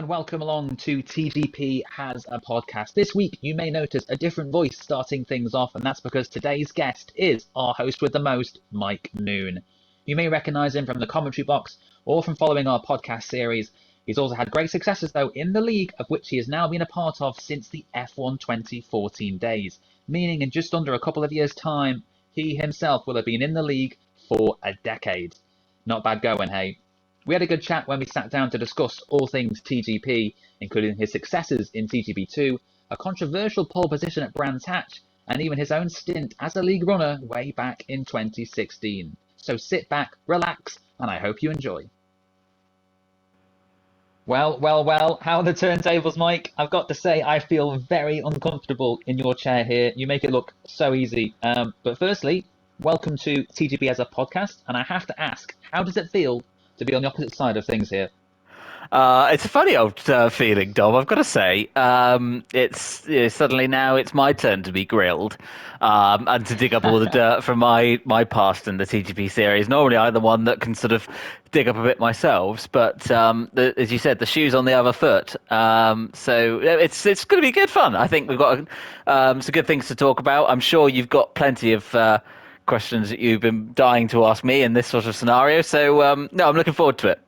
and welcome along to TGP Has a Podcast. This week, you may notice a different voice starting things off, and that's because today's guest is our host with the most, Mike Noon. You may recognise him from the commentary box or from following our podcast series. He's also had great successes, though, in the league, of which he has now been a part of since the F1 2014 days, meaning in just under a couple of years' time, he himself will have been in the league for a decade. Not bad going, hey? We had a good chat when we sat down to discuss all things TGP, including his successes in TGP2, a controversial pole position at Brands Hatch, and even his own stint as a league runner way back in 2016. So sit back, relax, and I hope you enjoy. Well, how are the turntables, Mike? I've got to say, I feel very uncomfortable in your chair here. You make it look so easy. But firstly, welcome to TGP as a podcast, and I have to ask, how does it feel to be on the opposite side of things here? It's a funny old feeling, Dom, I've got to say. Suddenly now it's my turn to be grilled and to dig up all the dirt from my past in the TGP series. Normally I'm the one that can sort of dig up a bit myself, but as you said, the shoe's on the other foot. So it's going to be good fun. I think we've got some good things to talk about. I'm sure you've got plenty of questions that you've been dying to ask me in this sort of scenario. So, no, I'm looking forward to it.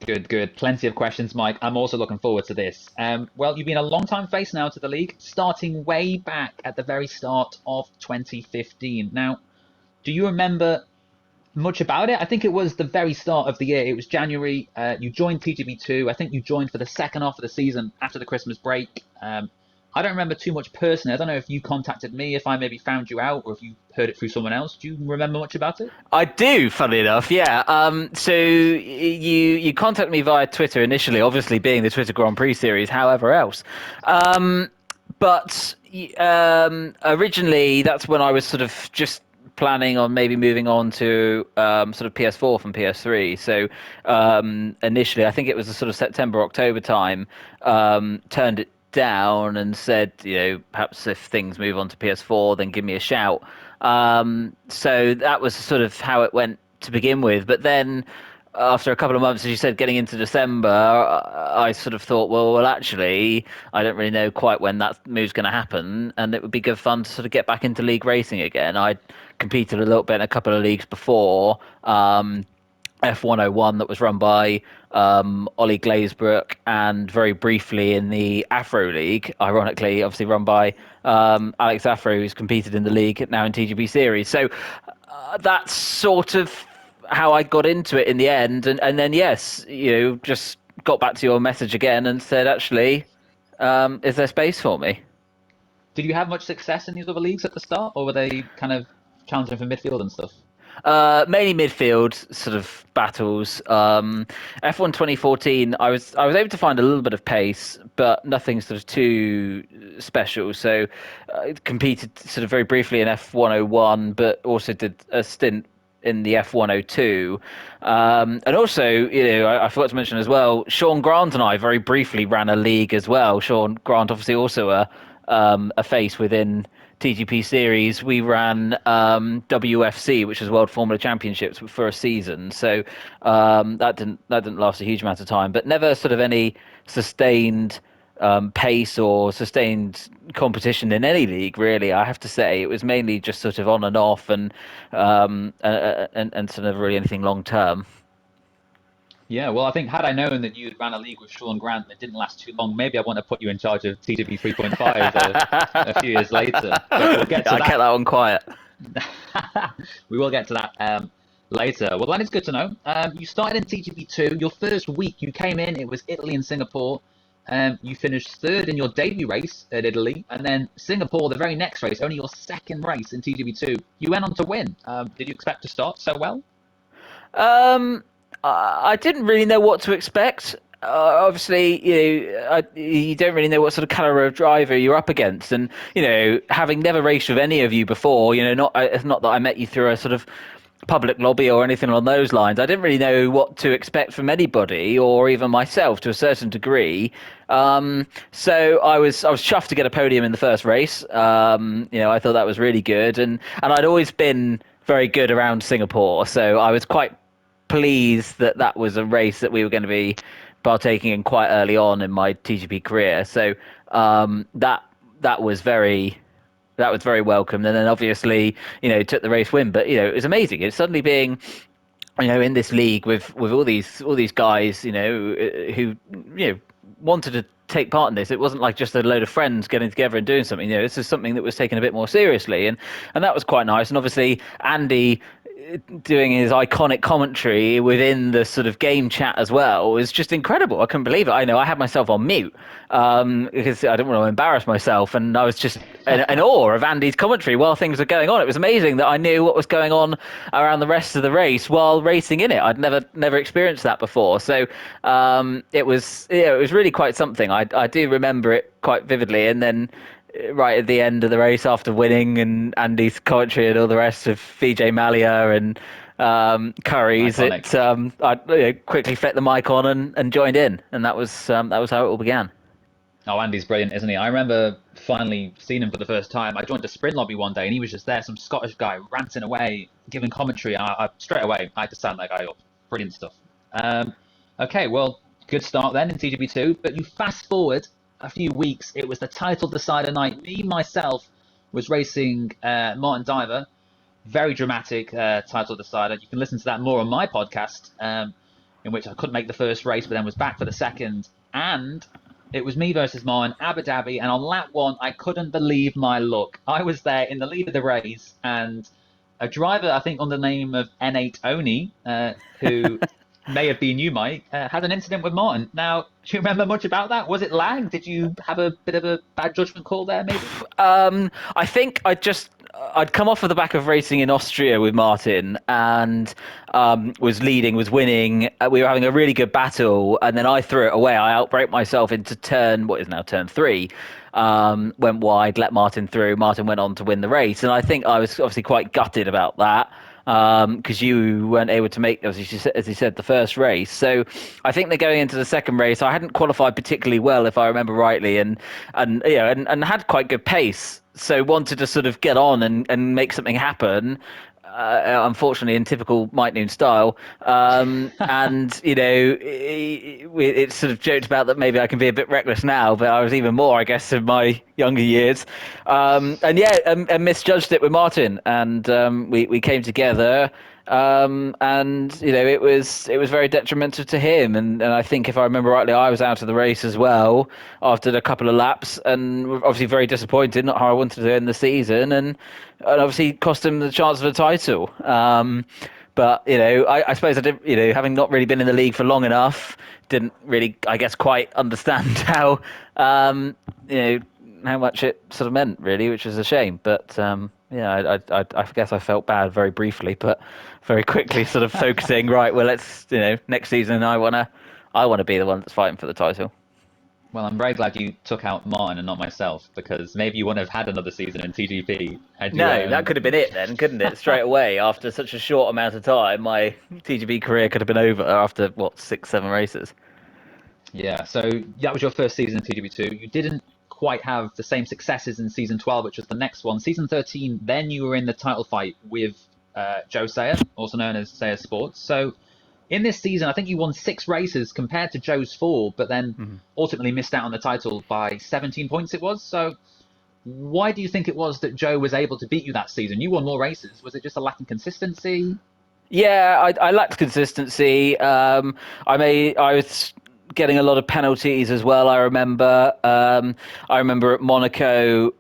Good. Plenty of questions, Mike. I'm also looking forward to this. Well, you've been a long-time face now to the league, starting way back at the very start of 2015. Now, do you remember much about it? I think it was the very start of the year. It was January. You joined TGP2. I think you joined for the second half of the season after the Christmas break. I don't remember too much personally. I don't know if you contacted me, if I maybe found you out, or if you heard it through someone else. Do you remember much about it? I do, funnily enough, yeah. So you contacted me via Twitter initially, obviously being the Twitter Grand Prix series, however else. But originally, that's when I was sort of just planning on maybe moving on to sort of PS4 from PS3. So initially, I think it was the sort of September, October time, turned it down and said, perhaps if things move on to PS4, then give me a shout. So that was sort of how it went to begin with. But then after a couple of months, as you said, getting into December, I sort of thought, well, actually, I don't really know quite when that move's going to happen. And it would be good fun to sort of get back into league racing again. I competed a little bit in a couple of leagues before. F101 that was run by Ollie Glazebrook, and very briefly in the Afro League, ironically, obviously run by Alex Afro, who's competed in the league now in TGP Series. So that's sort of how I got into it in the end. And then, yes, just got back to your message again and said, actually, is there space for me? Did you have much success in these other leagues at the start, or were they kind of challenging for midfield and stuff? Mainly midfield sort of battles. F1 2014, I was able to find a little bit of pace, but nothing sort of too special. So competed sort of very briefly in F101, but also did a stint in the F102. And also, I forgot to mention as well, Sean Grant and I very briefly ran a league as well. Sean Grant, obviously also a face within TGP series. We ran WFC, which is World Formula Championships, for a season. So that didn't last a huge amount of time, but never sort of any sustained pace or sustained competition in any league, really. I have to say, it was mainly just sort of on and off, and sort of really anything long term. Yeah, well, I think had I known that you'd ran a league with Sean Grant that didn't last too long, maybe I wouldn't have put you in charge of TGP 3.5 a few years later. But we'll get to that. I kept that one quiet. We will get to that later. Well, that is good to know. You started in TGP2. Your first week you came in, it was Italy and Singapore. You finished third in your debut race at Italy, and then Singapore, the very next race, only your second race in TGP2. You went on to win. Did you expect to start so well? I didn't really know what to expect. Obviously, you don't really know what sort of caliber of driver you're up against, and having never raced with any of you before, it's not that I met you through a sort of public lobby or anything along those lines. I didn't really know what to expect from anybody, or even myself to a certain degree. So I was chuffed to get a podium in the first race. I thought that was really good, and I'd always been very good around Singapore, so I was quite pleased that was a race that we were going to be partaking in quite early on in my TGP career. So that was very welcome. And then obviously, took the race win. But it was amazing. It's suddenly being, in this league with all these guys, who wanted to take part in this. It wasn't like just a load of friends getting together and doing something. This is something that was taken a bit more seriously, and that was quite nice. And obviously, Andy doing his iconic commentary within the sort of game chat as well was just incredible. I couldn't believe it. I know I had myself on mute because I didn't want to embarrass myself, and I was just in awe of Andy's commentary while things were going on. It was amazing that I knew what was going on around the rest of the race while racing in it. I'd never experienced that before, so it was really quite something. I do remember it quite vividly, and then right at the end of the race after winning and Andy's commentary and all the rest of VJ Malia and Curry's, Iconic. I quickly flicked the mic on and joined in, and that was how it all began. Oh, Andy's brilliant, isn't he? I remember finally seeing him for the first time. I joined a sprint lobby one day, and he was just there, some Scottish guy ranting away, giving commentary. I straight away, I had to stand that guy up. Brilliant stuff. Okay, well, good start then in TGP2, but you fast forward a few weeks. It was the title decider night. Me, myself, was racing Martin Diver. Very dramatic title decider. You can listen to that more on my podcast, in which I couldn't make the first race, but then was back for the second. And it was me versus Martin, Abu Dhabi. And on lap one, I couldn't believe my luck. I was there in the lead of the race, and a driver, I think, under the name of N8 Oni, who may have been you, Mike, had an incident with Martin. Now, do you remember much about that? Was it lag? Did you have a bit of a bad judgment call there, maybe? I think I'd come off of the back of racing in Austria with Martin and was winning. We were having a really good battle, and then I threw it away. I outbraked myself into what is now turn 3. Went wide, let Martin through. Martin went on to win the race, and I think I was obviously quite gutted about that. Because you weren't able to make, as you said, the first race. So I think they're going into the second race. I hadn't qualified particularly well, if I remember rightly, and had quite good pace. So wanted to sort of get on and make something happen. Unfortunately, in typical Mike Noon style, and it's sort of joked about that maybe I can be a bit reckless now, but I was even more, I guess, in my younger years, and misjudged it with Martin, and we came together. And it was very detrimental to him, and I think if I remember rightly, I was out of the race as well after a couple of laps, and obviously very disappointed, not how I wanted to end the season, and obviously cost him the chance of a title. But I suppose I didn't, having not really been in the league for long enough, didn't really, I guess, quite understand how how much it sort of meant, really, which was a shame. But I guess I felt bad very briefly, but very quickly sort of focusing, right, well, let's, next season I wanna be the one that's fighting for the title. Well, I'm very glad you took out Martin and not myself, because maybe you wouldn't have had another season in TGP had you. No, that could have been it then, couldn't it? Straight away, after such a short amount of time, my TGP career could have been over after, 6, 7 races. Yeah, so that was your first season in TGP2. You didn't quite have the same successes in season 12, which was the next one. Season 13, then you were in the title fight with Joe Sayer, also known as Sayer Sports. So in this season, I think you won 6 races compared to Joe's 4, but then ultimately missed out on the title by 17 points it was. So why do you think it was that Joe was able to beat you that season? You won more races. Was it just a lack of consistency? Yeah, I lacked consistency. I was getting a lot of penalties as well. I remember at Monaco,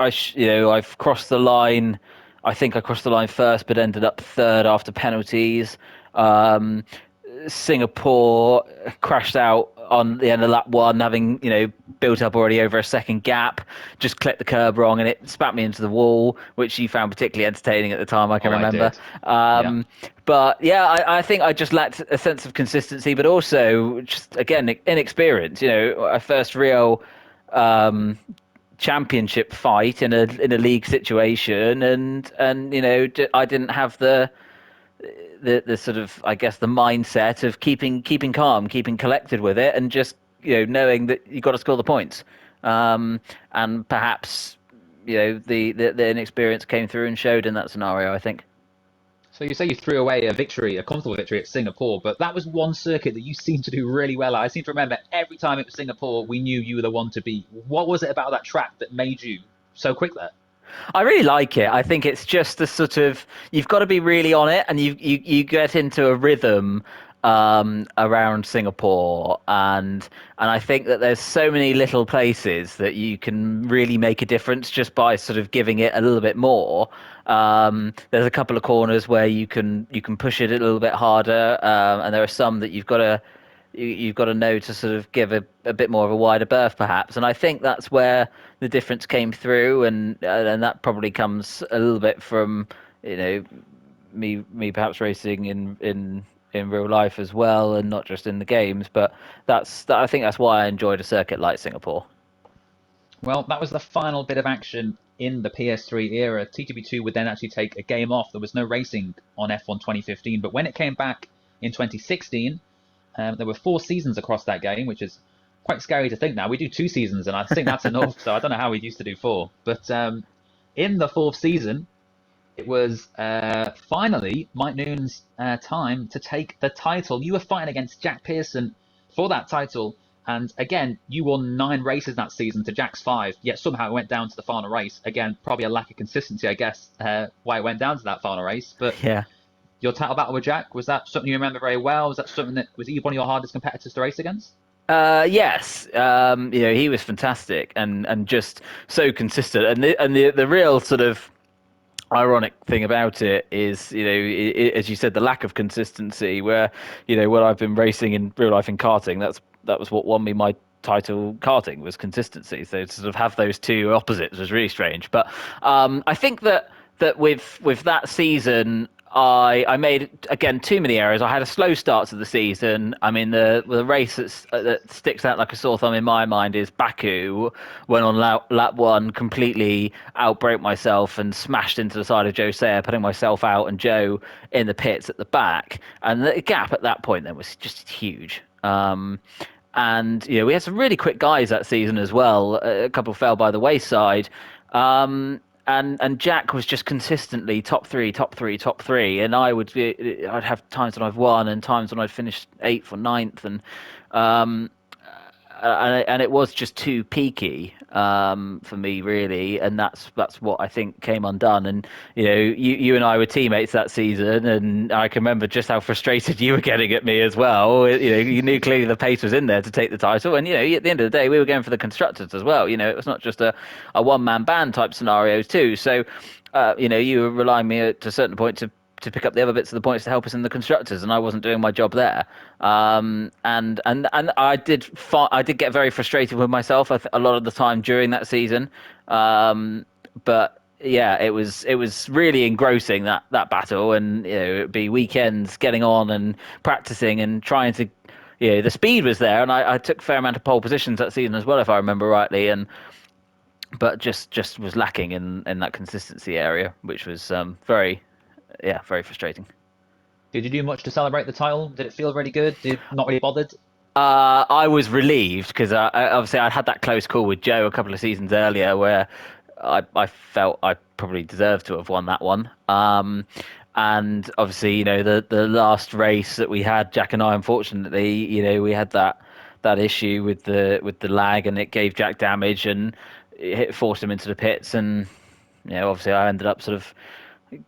I've crossed the line. I think I crossed the line first, but ended up third after penalties. Singapore crashed out on the end of lap 1, having built up already over a second gap, just clipped the curb wrong, and it spat me into the wall, which you found particularly entertaining at the time, I can remember. I did. But yeah, I think I just lacked a sense of consistency, but also just, again, inexperience. A first real championship fight in a league situation, and I didn't have the sort of, I guess, the mindset of keeping calm, keeping collected with it, and just knowing that you got to score the points. And perhaps the inexperience came through and showed in that scenario, I think. So you say you threw away a comfortable victory at Singapore, but that was one circuit that you seemed to do really well at. I seem to remember every time it was Singapore, we knew you were the one to beat. What was it about that track that made you so quick there? I really like it. I think it's just the sort of you've got to be really on it, and you get into a rhythm around Singapore, and I think that there's so many little places that you can really make a difference just by sort of giving it a little bit more. There's a couple of corners where you can push it a little bit harder, and there are some that you've got to know to sort of give a bit more of a wider berth, perhaps. And I think that's where the difference came through, and that probably comes a little bit from me perhaps racing in real life as well, and not just in the games. But I think that's why I enjoyed a circuit like Singapore. Well, that was the final bit of action in the PS3 era. TGP2 would then actually take a game off. There was no racing on F1 2015, but when it came back in 2016, there were 4 seasons across that game, which is quite scary to think now. We do 2 seasons, and I think that's enough. So I don't know how we used to do 4. But in the 4th season, it was finally Mike Noon's time to take the title. You were fighting against Jack Pearson for that title. And again, you won 9 races that season to Jack's 5, yet somehow it went down to the final race. Again, probably a lack of consistency, I guess, why it went down to that final race. But Yeah. your title battle with Jack, was that something you remember very well? Was that something that was he one of your hardest competitors to race against? Yes, he was fantastic and just so consistent. And the real sort of ironic thing about it is, as you said, the lack of consistency. Where when I've been racing in real life in karting, that was what won me my title karting was consistency. So to sort of have those two opposites was really strange. But I think that with that season, I made again too many errors. I had a slow start to the season. I mean, the race that sticks out like a sore thumb in my mind is Baku, when on lap 1 completely outbroke myself and smashed into the side of Joe Sayer, putting myself out and Joe in the pits at the back. And the gap at that point then was just huge. And we had some really quick guys that season as well. A couple fell by the wayside. And Jack was just consistently top three, top three, top three, and I'd have times when I've won and times when I'd finished 8th or 9th, um, and it was just too peaky for me, really, and that's what I think came undone. And you and I were teammates that season, and I can remember just how frustrated you were getting at me as well. You knew clearly the pace was in there to take the title, and at the end of the day, we were going for the constructors as well. It was not just a one-man band type scenario too. So you were relying on me to a certain point to pick up the other bits of the points to help us in the constructors, and I wasn't doing my job there. And I did get very frustrated with myself a lot of the time during that season. But yeah, it was really engrossing, that battle, and it'd be weekends getting on and practicing and trying to. The speed was there, and I took a fair amount of pole positions that season as well, if I remember rightly, but just was lacking in that consistency area, which was very frustrating. Did you do much to celebrate the title? Did it feel really good? Not really bothered? I was relieved because obviously I'd had that close call with Joe a couple of seasons earlier where I felt I probably deserved to have won that one. And obviously, the last race that we had, Jack and I, unfortunately, we had that issue with the lag, and it gave Jack damage, and it forced him into the pits, and obviously I ended up sort of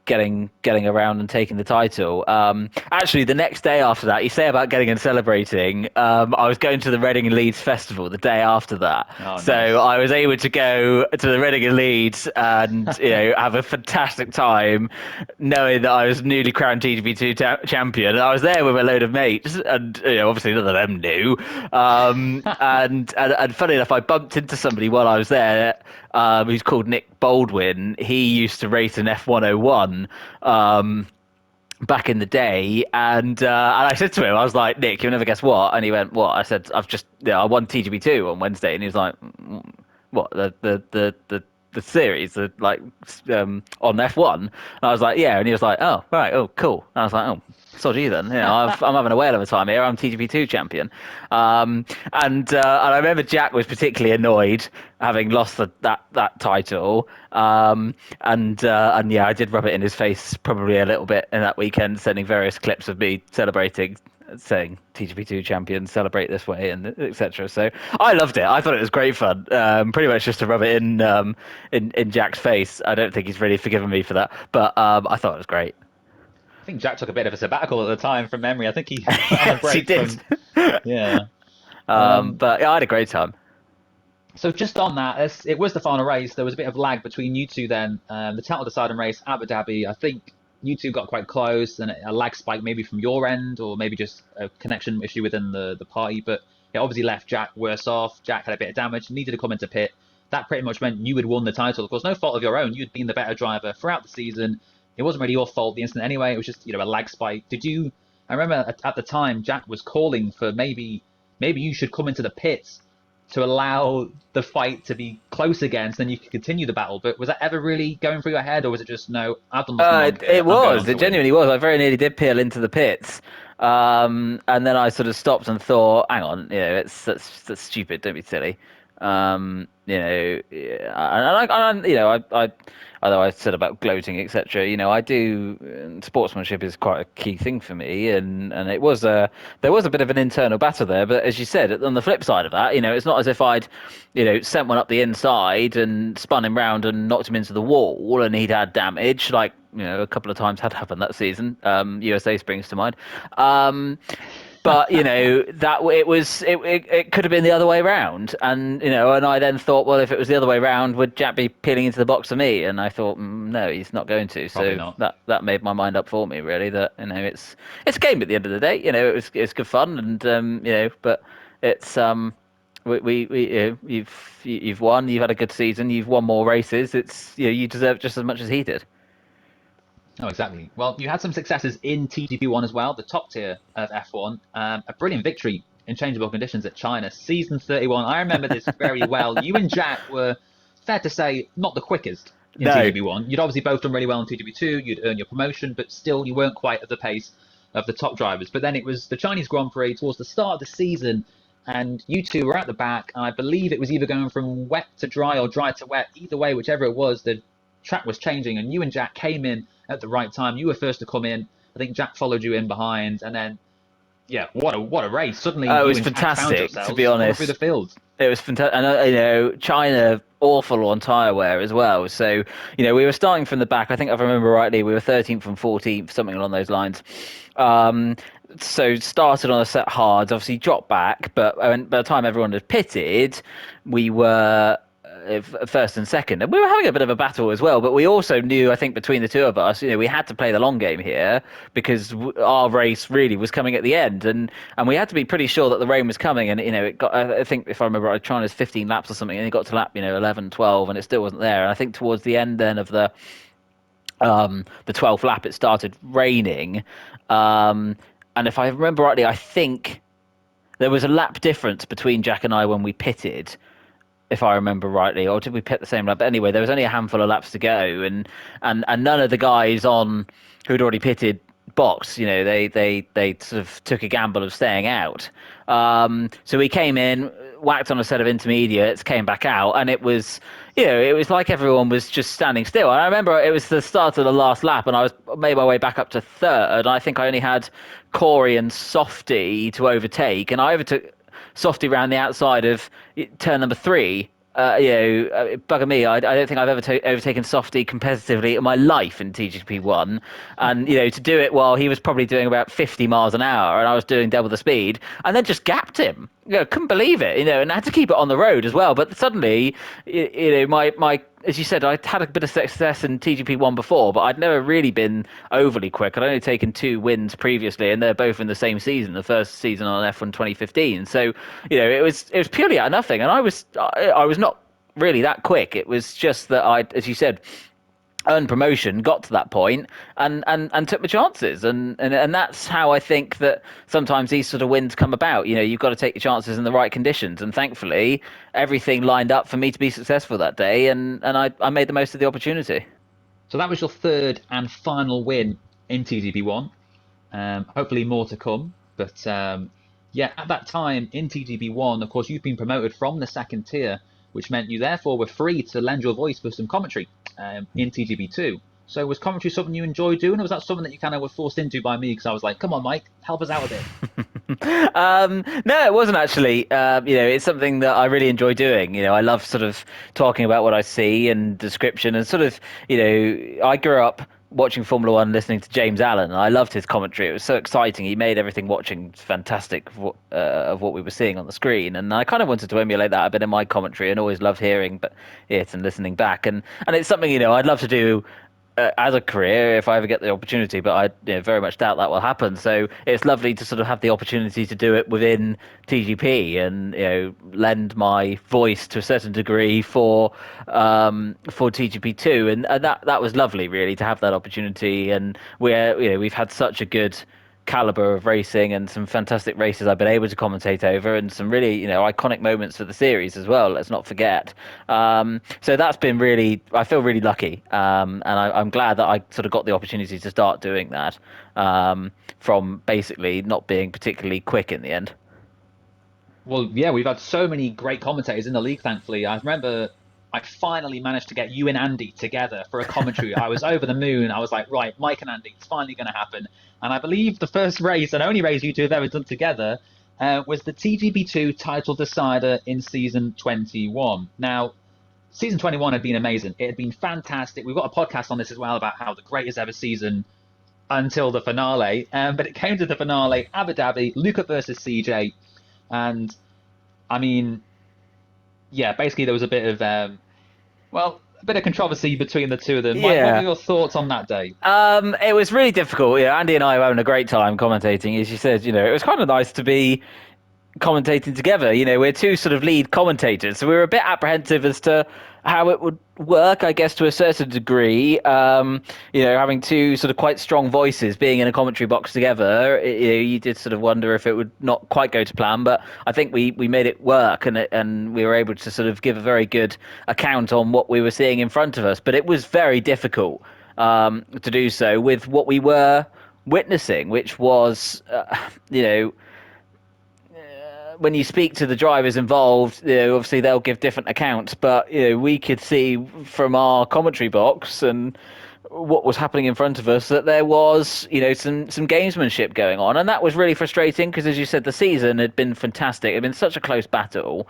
getting around and taking the title. Actually, the next day after that, you say about getting and celebrating. I was going to the Reading and Leeds festival the day after that, so nice. I was able to go to the Reading and Leeds and have a fantastic time, knowing that I was newly crowned TGP2 champion. And I was there with a load of mates, and obviously none of them knew. And funny enough, I bumped into somebody while I was there. Who's called Nick Baldwin. He used to race an F101 back in the day, and I said to him, I was like, Nick, you'll never guess what? And he went, what? I said, I won TGP2 on Wednesday, and he was like, what? The the series, on F1. And I was like, yeah, and he was like, oh right, oh cool. And I was like, oh. Sod you then, I'm having a whale of a time here. I'm TGP2 champion, and I remember Jack was particularly annoyed having lost that title, and yeah, I did rub it in his face probably a little bit in that weekend, sending various clips of me celebrating, saying TGP2 champion, celebrate this way, and etc. So I loved it. I thought it was great fun. Pretty much just to rub it in Jack's face. I don't think he's really forgiven me for that, but I thought it was great. I think Jack took a bit of a sabbatical at the time from memory. I think he went on a Yes, he break did. from, yeah. But yeah, I had a great time. So just on that, it was the final race. There was a bit of lag between you two then. The title deciding race, Abu Dhabi, I think you two got quite close, and a lag spike maybe from your end, or maybe just a connection issue within the party. But it obviously left Jack worse off. Jack had a bit of damage, needed to come into pit. That pretty much meant you had won the title. Of course, no fault of your own. You'd been the better driver throughout the season. It wasn't really your fault, the incident anyway. It was just, a lag spike. I remember at the time, Jack was calling for maybe you should come into the pits to allow the fight to be close again, so then you could continue the battle. But was that ever really going through your head, or was it just, no, I've done nothing wrong here, It I'm going on was. to It win? genuinely was. I very nearly did peel into the pits, and then I sort of stopped and thought, "Hang on, that's stupid. Don't be silly." Yeah, I although I said about gloating, etc. I do. Sportsmanship is quite a key thing for me, and there was a bit of an internal battle there. But as you said, on the flip side of that, it's not as if I'd, sent one up the inside and spun him round and knocked him into the wall, and he'd had damage like a couple of times had happened that season. USA springs to mind. But that it could have been the other way round, and and I then thought, well, if it was the other way round, would Jack be peeling into the box for me? And I thought, no, he's not going to. Probably So not. that made my mind up for me, really. That it's a game at the end of the day. It's good fun, and but it's you've won, you've had a good season, you've won more races. It's you deserve just as much as he did. Oh, exactly. Well, you had some successes in TGP1 as well, the top tier of F1. A brilliant victory in changeable conditions at China, season 31. I remember this very well. You and Jack were, fair to say, not the quickest in No. TGP1. You'd obviously both done really well in TGP2. You'd earned your promotion, but still you weren't quite at the pace of the top drivers. But then it was the Chinese Grand Prix towards the start of the season, and you two were at the back. And I believe it was either going from wet to dry or dry to wet. Either way, whichever it was, the track was changing, and you and Jack came in at the right time. You were first to come in. I think Jack followed you in behind, and then what a race! Suddenly, It you was and Jack found fantastic, to be yourselves running through honest. the field. It was fantastic, and China awful on tyre wear as well. So we were starting from the back. I think if I remember rightly, we were 13th and 14th, something along those lines. So started on a set hard, obviously dropped back, but by the time everyone had pitted, we were first and second, and we were having a bit of a battle as well. But we also knew, I think, between the two of us, we had to play the long game here because our race really was coming at the end, and we had to be pretty sure that the rain was coming. And it got, I think, if I remember right, China's 15 laps or something, and it got to lap 11, 12, and it still wasn't there. And I think towards the end then of the 12th lap, it started raining, and if I remember rightly, I think there was a lap difference between Jack and I when we pitted, if I remember rightly, or did we pit the same lap? But anyway, there was only a handful of laps to go, and none of the guys on who'd already pitted box, they sort of took a gamble of staying out. So we came in, whacked on a set of intermediates, came back out, and it was like everyone was just standing still. And I remember it was the start of the last lap, and I was made my way back up to third. And I think I only had Corey and Softy to overtake, and I overtook Softy around the outside of turn number 3. Bugger me. I don't think I've ever overtaken Softy competitively in my life in TGP1, and to do it while he was probably doing about 50 miles an hour and I was doing double the speed, and then just gapped him. Couldn't believe it. And I had to keep it on the road as well. But suddenly, my as you said, I'd had a bit of success in TGP1 before, but I'd never really been overly quick. I'd only taken 2 wins previously, and they're both in the same season, the first season on F1 2015. So, it was purely out of nothing, and I was not really that quick. It was just that as you said, earned promotion, got to that point, and took my chances, and that's how I think that sometimes these sort of wins come about. You've got to take your chances in the right conditions, and thankfully everything lined up for me to be successful that day, and I made the most of the opportunity. So that was your third and final win in TGP1. Hopefully more to come. But yeah, at that time in TGP1, of course, you've been promoted from the second tier, which meant you therefore were free to lend your voice for some commentary in TGP2. So was commentary something you enjoyed doing, or was that something that you kind of were forced into by me? Because I was like, come on, Mike, help us out a bit. No, it wasn't actually. It's something that I really enjoy doing. I love sort of talking about what I see and description and sort of, I grew up watching Formula One, listening to James Allen. I loved his commentary. It was so exciting. He made everything watching fantastic of what we were seeing on the screen. And I kind of wanted to emulate that a bit in my commentary and always loved hearing it and listening back. And it's something, I'd love to do as a career if I ever get the opportunity, but I very much doubt that will happen. So it's lovely to sort of have the opportunity to do it within TGP and lend my voice to a certain degree for TGP2, and that was lovely really to have that opportunity. And we've had such a good caliber of racing and some fantastic races I've been able to commentate over, and some really iconic moments for the series as well. Let's not forget. So that's been really, I feel really lucky, and I'm glad that I sort of got the opportunity to start doing that from basically not being particularly quick in the end. Well, yeah, we've had so many great commentators in the league, thankfully. I remember I finally managed to get you and Andy together for a commentary. I was over the moon. I was like, right, Mike and Andy, it's finally going to happen. And I believe the first race and only race you two have ever done together was the TGP2 title decider in season 21. Now, season 21 had been amazing. It had been fantastic. We've got a podcast on this as well about how the greatest ever season until the finale. But it came to the finale, Abu Dhabi, Luca versus CJ. And I mean, yeah, basically there was a bit of a bit of controversy between the two of them. Mike, what were Yeah. your thoughts on that day? It was really difficult. Andy and I were having a great time commentating. As you said, it was kind of nice to be commentating together. We're two sort of lead commentators, so we were a bit apprehensive as to how it would work, I guess, to a certain degree. Having two sort of quite strong voices being in a commentary box together, you did sort of wonder if it would not quite go to plan, but I think we made it work, and we were able to sort of give a very good account on what we were seeing in front of us. But it was very difficult to do so with what we were witnessing, which was, when you speak to the drivers involved, obviously they'll give different accounts, but we could see from our commentary box and what was happening in front of us that there was some gamesmanship going on, and that was really frustrating because, as you said, the season had been fantastic. It had been such a close battle.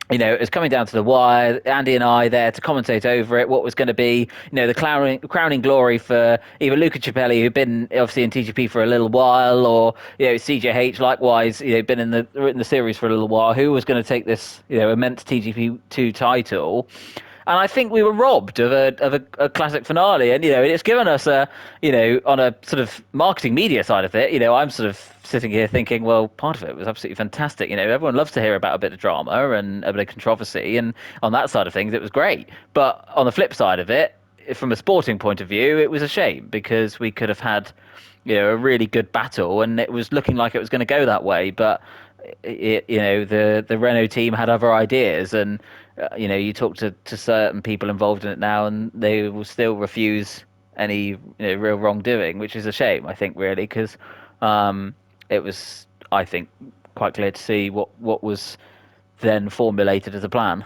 It was coming down to the wire. Andy and I there to commentate over it. What was going to be, the crowning glory for either Luca Cippelli, who'd been obviously in TGP for a little while, or CJH, likewise, been in the series for a little while. Who was going to take this, immense TGP2 title? And I think we were robbed of a classic finale, and it's given us on a sort of marketing media side of it. I'm sort of sitting here thinking, well, part of it was absolutely fantastic. Everyone loves to hear about a bit of drama and a bit of controversy, and on that side of things, it was great. But on the flip side of it, from a sporting point of view, it was a shame because we could have had a really good battle, and it was looking like it was going to go that way, but the Renault team had other ideas, and you talk to certain people involved in it now, and they will still refuse any real wrongdoing, which is a shame, I think, really, because it was, I think, quite clear to see what was then formulated as a plan.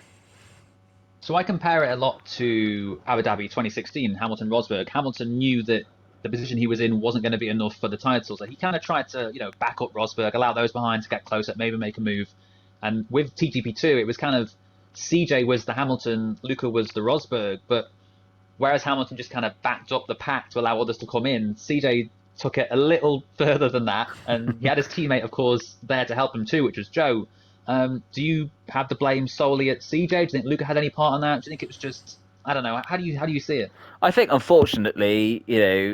So I compare it a lot to Abu Dhabi 2016, Hamilton Rosberg. Hamilton knew that the position he was in wasn't going to be enough for the title, so he kind of tried to back up Rosberg, allow those behind to get closer, maybe make a move. And with TGP2, it was kind of CJ was the Hamilton, Luca was the Rosberg, but whereas Hamilton just kind of backed up the pack to allow others to come in, CJ took it a little further than that, and he had his teammate, of course, there to help him too, which was Joe. Do you have the blame solely at CJ? Do you think Luca had any part in that? Do you think it was just, I don't know? How do you see it? I think, unfortunately,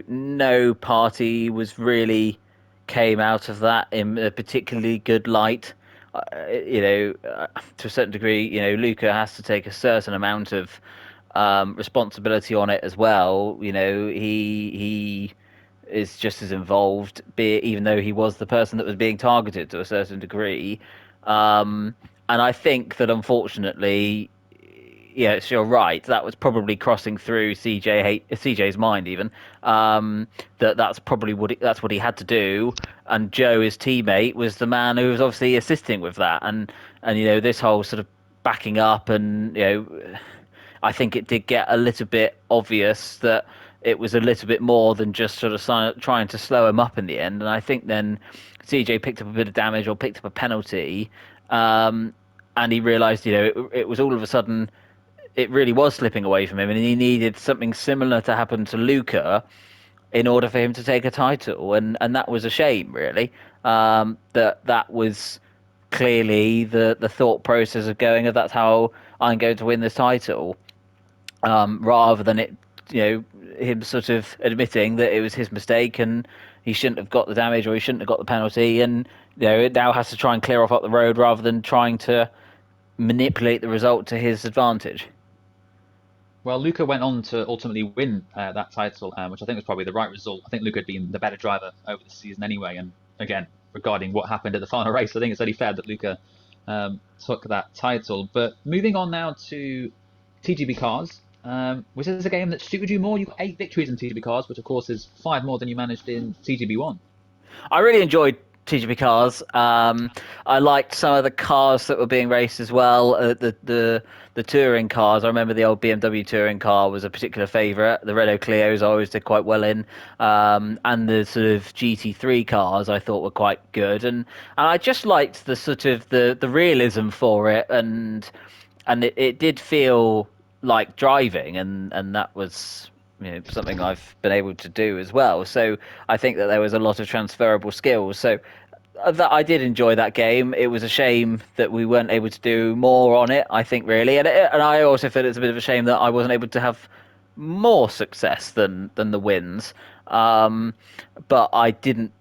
no party was really came out of that in a particularly good light. To a certain degree, Luca has to take a certain amount of responsibility on it as well. He is just as involved, even though he was the person that was being targeted to a certain degree. And I think that unfortunately, yes, you're right. That was probably crossing through CJ's mind, even that's probably that's what he had to do. And Joe, his teammate, was the man who was obviously assisting with that. And this whole sort of backing up, and I think it did get a little bit obvious that it was a little bit more than just sort of trying to slow him up in the end. And I think then CJ picked up a bit of damage or picked up a penalty, and he realised, it was all of a sudden it really was slipping away from him, and he needed something similar to happen to Luca in order for him to take a title, and that was a shame, really. That was clearly the thought process of that's how I'm going to win this title, rather than him sort of admitting that it was his mistake and he shouldn't have got the damage or he shouldn't have got the penalty, and it now has to try and clear off up the road rather than trying to manipulate the result to his advantage. Well, Luca went on to ultimately win that title, which I think was probably the right result. I think Luca had been the better driver over the season anyway. And again, regarding what happened at the final race, I think it's only fair that Luca took that title. But moving on now to TGP Cars, which is a game that suited you more. You got 8 victories in TGP Cars, which of course is 5 more than you managed in TGB1. I really enjoyed TGP Cars. I liked some of the cars that were being raced as well. The touring cars. I remember the old BMW touring car was a particular favourite. The Renault Clios I always did quite well in, and the sort of GT3 cars I thought were quite good. And I just liked the sort of the realism for it, and it did feel like driving, and that was something I've been able to do as well. So I think that there was a lot of transferable skills. So that I did enjoy that game. It was a shame that we weren't able to do more on it, I think, really. And I also feel it's a bit of a shame that I wasn't able to have more success than the wins. But I didn't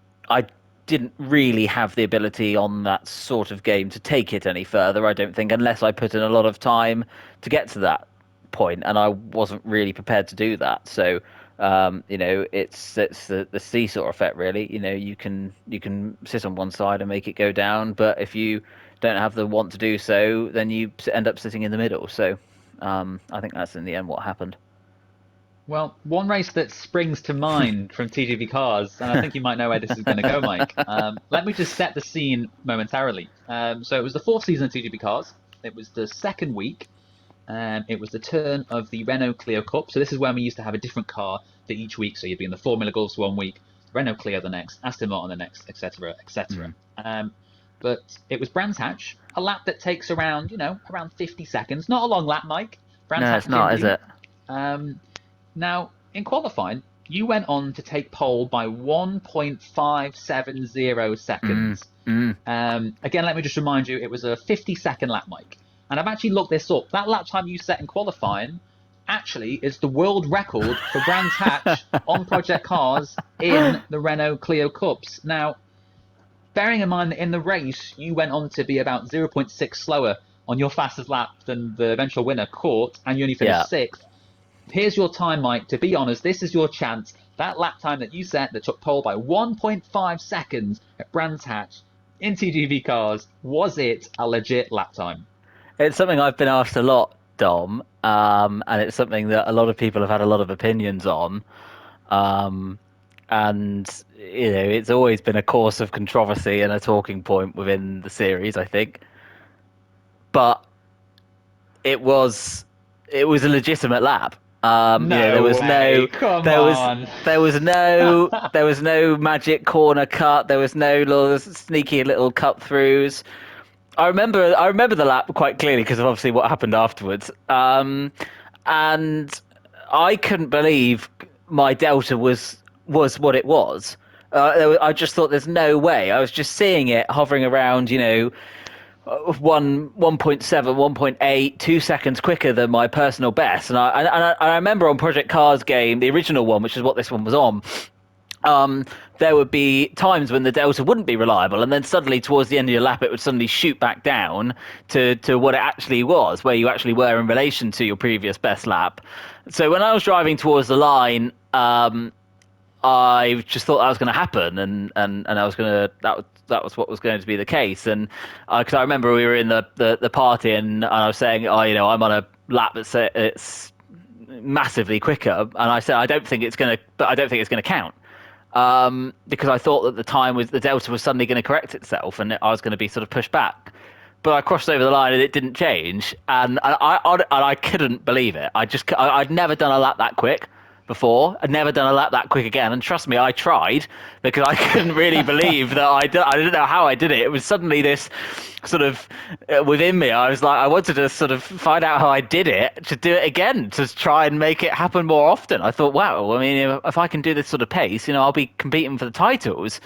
really have the ability on that sort of game to take it any further, I don't think, unless I put in a lot of time to get to that point, and I wasn't really prepared to do that. So it's the seesaw effect, really. You can sit on one side and make it go down, but if you don't have the want to do so, then you end up sitting in the middle. So I think that's in the end what happened. Well, one race that springs to mind from TGV Cars, and I think you might know where this is going to go, Mike. Let me just set the scene momentarily. So it was the 4th season of TGV Cars. It was the 2nd week. It was the turn of the Renault Clio Cup. So this is when we used to have a different car for each week. So you'd be in the Formula Gulfs one week, Renault Clio the next, Aston Martin the next, etc., etc. But it was Brands Hatch, a lap that takes around 50 seconds. Not a long lap, Mike. No, it's not, is it? Now, in qualifying, you went on to take pole by 1.570 seconds. Again, let me just remind you, it was a 50-second lap, Mike. And I've actually looked this up. That lap time you set in qualifying actually is the world record for Brands Hatch on Project Cars in the Renault Clio Cups. Now, bearing in mind that in the race, you went on to be about 0.6 slower on your fastest lap than the eventual winner, Court, and you only finished 6th. Here's your time, Mike. To be honest, this is your chance. That lap time that you set that took pole by 1.5 seconds at Brands Hatch in TGV Cars, was it a legit lap time? It's something I've been asked a lot, Dom, and it's something that a lot of people have had a lot of opinions on. And it's always been a cause of controversy and a talking point within the series, I think. But it was a legitimate lap. There was no magic corner cut. There was no little sneaky little cut throughs. I remember the lap quite clearly because of obviously what happened afterwards. And I couldn't believe my delta was what it was. I just thought there's no way. I was just seeing it hovering around, 1.7, 1.8, 2 seconds quicker than my personal best. And I remember on Project Cars game, the original one, which is what this one was on, there would be times when the delta wouldn't be reliable, and then suddenly towards the end of your lap, it would suddenly shoot back down to what it actually was, where you actually were in relation to your previous best lap. So when I was driving towards the line, I just thought that was going to happen, and I was going to that was what was going to be the case. And because I remember we were in the party, and I was saying, oh, I'm on a lap that's it's massively quicker, and I said I don't think it's going to count. Because I thought that the delta was suddenly going to correct itself, and I was going to be sort of pushed back. But I crossed over the line and it didn't change, and I couldn't believe it. I'd never done a lap that quick before. I'd never done a lap that quick again, and trust me, I tried because I couldn't really believe that I didn't know how I did it. It was suddenly this sort of within me. I was like, I wanted to sort of find out how I did it to do it again, to try and make it happen more often. I thought, wow, I mean, if I can do this sort of pace, I'll be competing for the titles.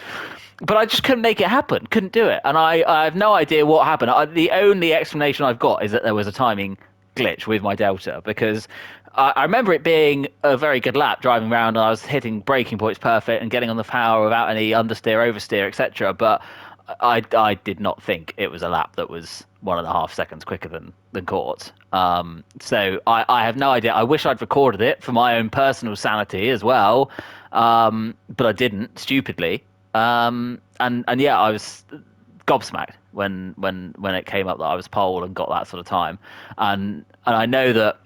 But I just couldn't make it happen, couldn't do it. And I have no idea what happened. The only explanation I've got is that there was a timing glitch with my delta, because I remember it being a very good lap driving around, and I was hitting braking points perfect and getting on the power without any understeer, oversteer, etc. But I did not think it was a lap that was 1.5 seconds quicker than Court. So I have no idea. I wish I'd recorded it for my own personal sanity as well, but I didn't, stupidly. And yeah, I was gobsmacked when it came up that I was pole and got that sort of time, and I know that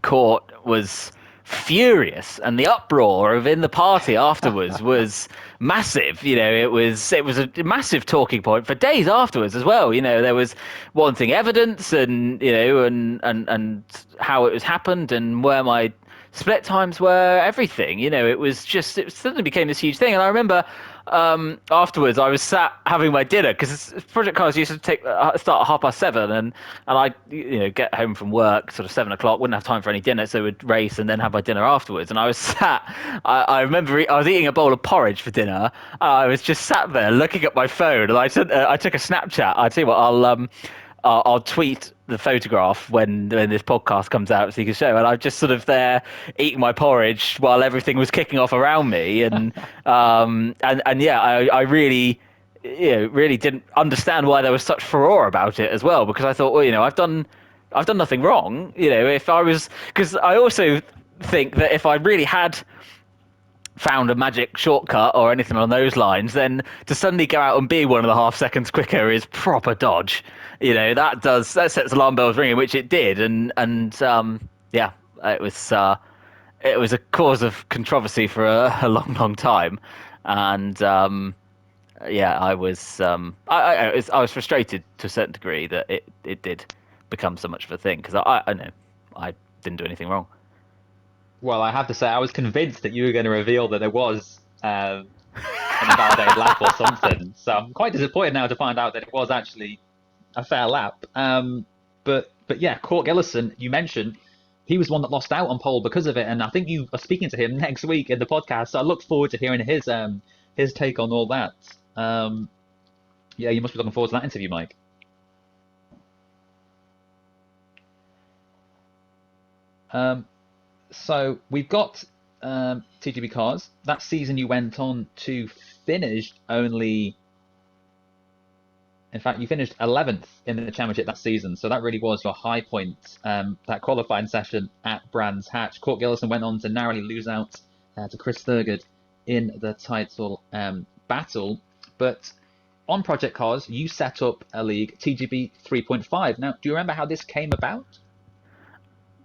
Court was furious, and the uproar in the party afterwards was massive. It was a massive talking point for days afterwards as well. There was wanting evidence, and and how it was happened, and where my split times were, everything. It suddenly became this huge thing. And I remember afterwards I was sat having my dinner, because Project Cars used to start at 7:30, and I get home from work sort of 7 o'clock, wouldn't have time for any dinner, so would race and then have my dinner afterwards. And I was sat, I remember I was eating a bowl of porridge for dinner, and I was just sat there looking at my phone, and I took a Snapchat. I tell you what, I'll tweet the photograph when this podcast comes out, so you can show. And I'm just sort of there eating my porridge while everything was kicking off around me, and yeah, I really, really didn't understand why there was such furore about it as well, because I thought, well, I've done nothing wrong. Because I also think that if I really had found a magic shortcut or anything on those lines, then to suddenly go out and be 1.5 seconds quicker is proper dodge. That sets alarm bells ringing, which it did, and yeah, it was a cause of controversy for a long time, and yeah, I was frustrated to a certain degree that it did become so much of a thing, because I know I didn't do anything wrong. Well, I have to say, I was convinced that you were going to reveal that there was an invalidated lap or something. So I'm quite disappointed now to find out that it was actually a fair lap. But yeah, Court Gillison, you mentioned, he was one that lost out on pole because of it, and I think you are speaking to him next week in the podcast. So I look forward to hearing his take on all that. Yeah, you must be looking forward to that interview, Mike. So we've got TGP Cars. That season you went on to finish only... In fact, you finished 11th in the championship that season. So that really was your high point, that qualifying session at Brands Hatch. Court Gillison went on to narrowly lose out to Chris Thurgood in the title battle. But on Project Cars, you set up a league, TGP 3.5. Now, do you remember how this came about?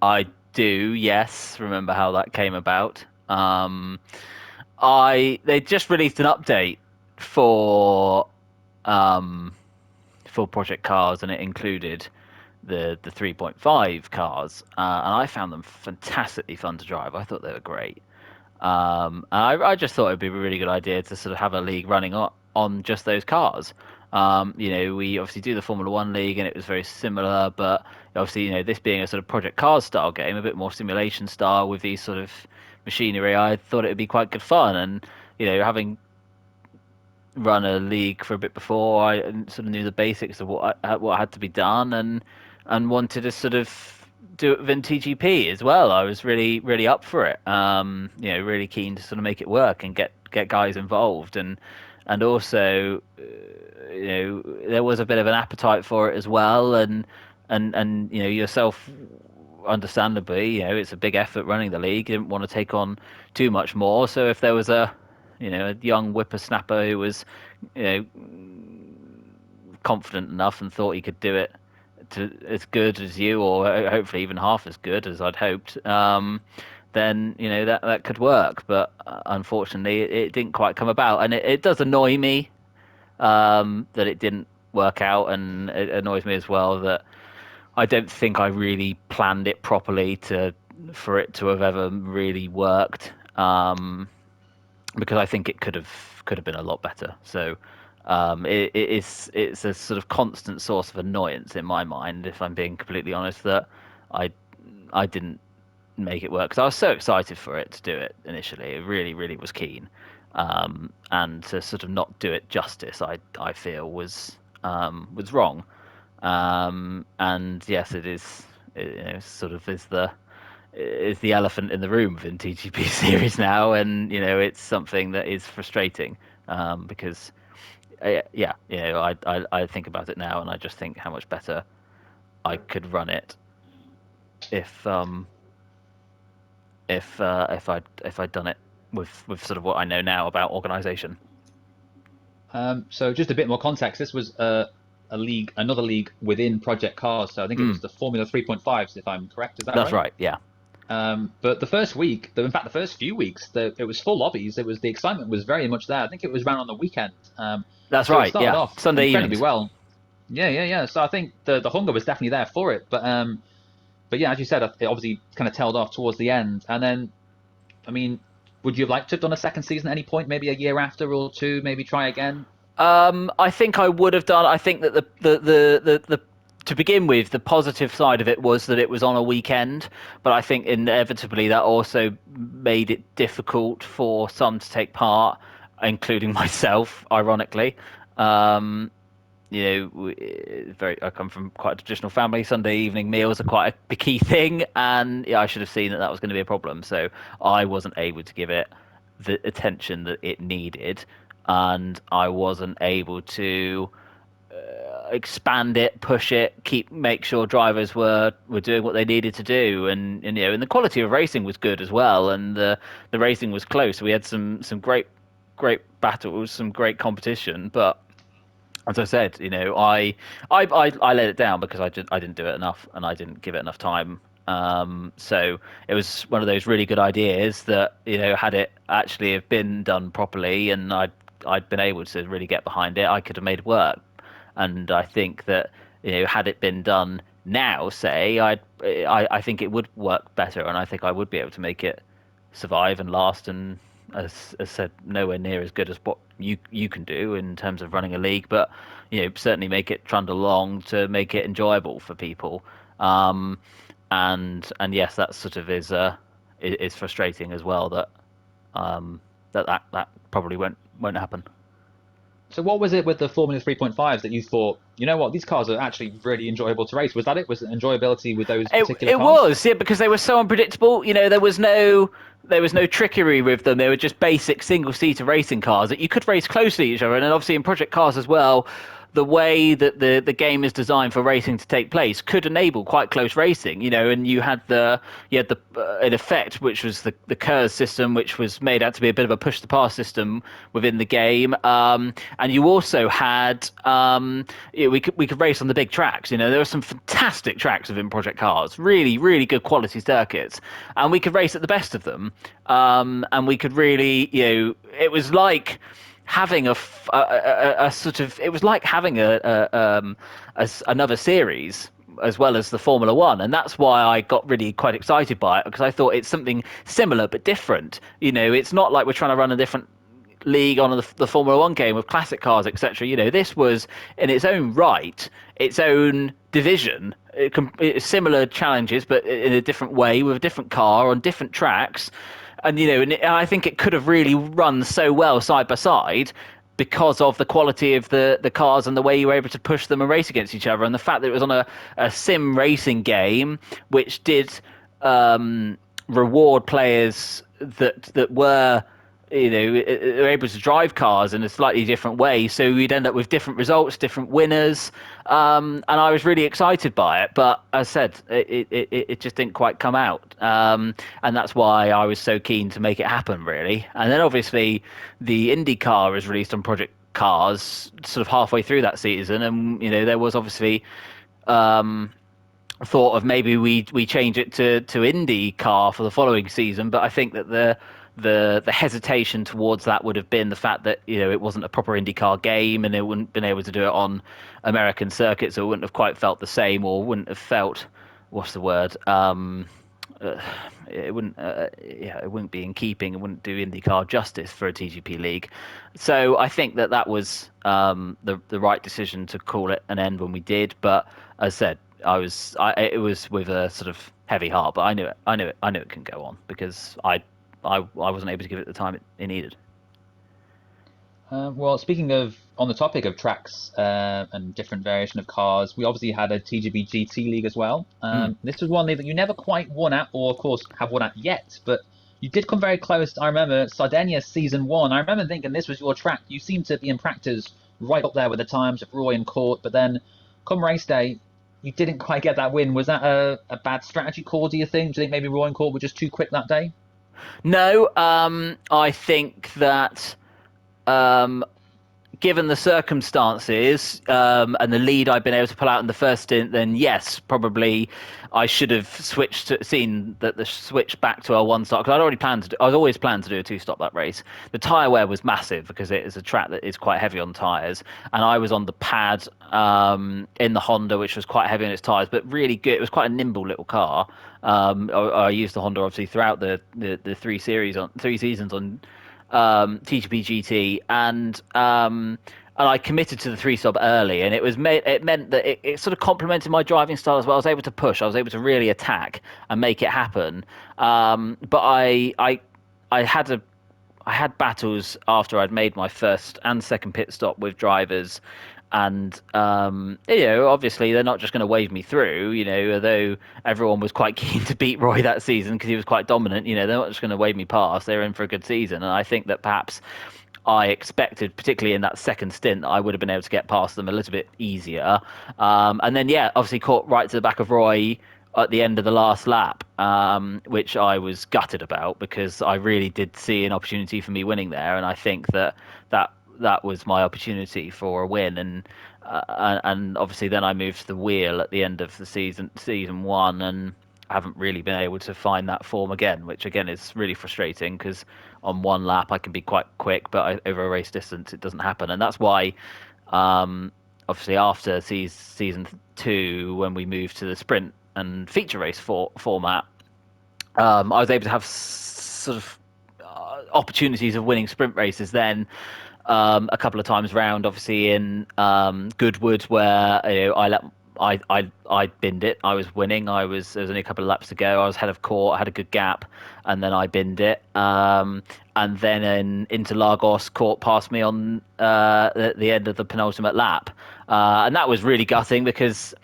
I do, yes, remember how that came about. They just released an update for Project Cars, and it included the 3.5 cars, and I found them fantastically fun to drive. I thought they were great. And I just thought it'd be a really good idea to sort of have a league running on just those cars. We obviously do the Formula One league, and it was very similar, but obviously, this being a sort of Project Cars style game, a bit more simulation style with these sort of machinery, I thought it would be quite good fun. And having run a league for a bit before, I sort of knew the basics of what had to be done, and wanted to sort of do it within TGP as well. I was really up for it. Really keen to sort of make it work and get get guys involved, and also there was a bit of an appetite for it as well, and yourself, understandably, it's a big effort running the league. You didn't want to take on too much more. So if there was a young whippersnapper who was you know confident enough and thought he could do it to as good as you, or hopefully even half as good as I'd hoped, then that could work. But unfortunately, it didn't quite come about, and it does annoy me that it didn't work out, and it annoys me as well that I don't think I really planned it properly for it to have ever really worked, because I think it could have been a lot better. So it's a sort of constant source of annoyance in my mind, if I'm being completely honest, that I didn't make it work, because I was so excited for it to do it initially. It really, really was keen, and to sort of not do it justice, I feel was wrong. And yes, it is. Sort of is the elephant in the room within TGP series now, and it's something that is frustrating, because I think about it now, and I just think how much better I could run it if I'd done it with sort of what I know now about organisation. So just a bit more context. This was another league within Project Cars. So I think it was the Formula 3.5s, if I'm correct. Is that right? That's right. Yeah. But the first week, in fact, the first few weeks, it was full lobbies. The excitement was very much there. I think it was ran on the weekend. That's so right. It started Yeah. off Sunday incredibly evenings. well. Yeah. So I think the hunger was definitely there for it. But yeah, as you said, it obviously kind of tailed off towards the end. And then, I mean, would you have liked to have done a second season at any point? Maybe a year after or two? Maybe try again? I think I would have done. I think that the to begin with, the positive side of it was that it was on a weekend, but I think inevitably that also made it difficult for some to take part, including myself, ironically. I come from quite a traditional family. Sunday evening meals are quite a key thing, and I should have seen that was going to be a problem. So I wasn't able to give it the attention that it needed, and I wasn't able to expand it, push it, make sure drivers were doing what they needed to do, and the quality of racing was good as well, and the racing was close. We had some great battles, some great competition, but as I said, I let it down because I didn't do it enough, and I didn't give it enough time. So it was one of those really good ideas that had it actually have been done properly, and I'd been able to really get behind it, I could have made it work. And I think that had it been done now, say, I think it would work better, and I think I would be able to make it survive and last, and as said, nowhere near as good as what you can do in terms of running a league, but certainly make it trundle along to make it enjoyable for people. And yes, that sort of is frustrating as well, that that probably won't happen. So what was it with the Formula 3.5s that you thought, you know what, these cars are actually really enjoyable to race? Was that it? Was it enjoyability with those particular It cars? was, yeah, because they were so unpredictable. There was no trickery with them. They were just basic single-seater racing cars that you could race closely to each other. And then obviously in Project Cars as well, the way that the game is designed for racing to take place could enable quite close racing. And you had the in effect, which was the KERS system, which was made out to be a bit of a push to pass system within the game. And you also had we could race on the big tracks. There were some fantastic tracks within Project Cars, really really good quality circuits, and we could race at the best of them. And we could really, it was like having a sort of, it was like having another series as well as the Formula One, and that's why I got really quite excited by it, because I thought it's something similar but different. It's not like we're trying to run a different league on the Formula One game with classic cars, etc. This was in its own right, its own division, similar challenges but in a different way, with a different car on different tracks. And and I think it could have really run so well side by side because of the quality of the cars and the way you were able to push them and race against each other, and the fact that it was on a sim racing game, which did reward players that were are able to drive cars in a slightly different way. So we'd end up with different results, different winners. And I was really excited by it. But as I said, it just didn't quite come out. And that's why I was so keen to make it happen, really. And then obviously the IndyCar was released on Project Cars sort of halfway through that season. And, there was obviously thought of maybe we change it to IndyCar for the following season, but I think that the hesitation towards that would have been the fact that it wasn't a proper IndyCar game and they wouldn't been able to do it on American circuits, so it wouldn't have quite felt the same, or wouldn't have felt, what's the word, it wouldn't it wouldn't be in keeping, it wouldn't do IndyCar justice for a TGP league. So I think that was the right decision to call it an end when we did. But as I said, it was with a sort of heavy heart, but I knew it can go on because I wasn't able to give it the time it needed. Well, speaking of, on the topic of tracks and different variation of cars, we obviously had a TGP GT league as well. This was one league that you never quite won at, or of course have won at yet, but you did come very close. I remember Sardinia season 1. I remember thinking this was your track. You seemed to be in practice right up there with the times of Roy and Court, but then come race day, you didn't quite get that win. Was that a bad strategy call, do you think? Do you think maybe Roy and Court were just too quick that day? No, I think that given the circumstances and the lead I've been able to pull out in the first stint, then yes, probably I should have seen that the switch back to a one stop, because I was always planned to do a two stop that race. The tyre wear was massive because it is a track that is quite heavy on tyres, and I was on the pad in the Honda, which was quite heavy on its tyres, but really good. It was quite a nimble little car. I used the Honda obviously throughout the three seasons on TGP GT, and I committed to the three stop early, and it meant that it sort of complemented my driving style as well. I was able to push, I was able to really attack and make it happen. But I had battles after I'd made my first and second pit stop with drivers, and obviously they're not just going to wave me through. Although everyone was quite keen to beat Roy that season because he was quite dominant, they're not just going to wave me past. They're in for a good season, and I think that perhaps I expected, particularly in that second stint, that I would have been able to get past them a little bit easier. And then, obviously caught right to the back of Roy at the end of the last lap, which I was gutted about because I really did see an opportunity for me winning there, and I think that was my opportunity for a win. And obviously then I moved to the wheel at the end of the season 1, and I haven't really been able to find that form again, which again is really frustrating because on one lap I can be quite quick, but over a race distance it doesn't happen. And that's why obviously after season 2, when we moved to the sprint and feature race format, I was able to have sort of opportunities of winning sprint races then, a couple of times round, obviously in Goodwood, where I binned it. I was winning. There was only a couple of laps to go. I was ahead of Court. I had a good gap, and then I binned it. And then in Interlagos, Court passed me on the end of the penultimate lap, and that was really gutting because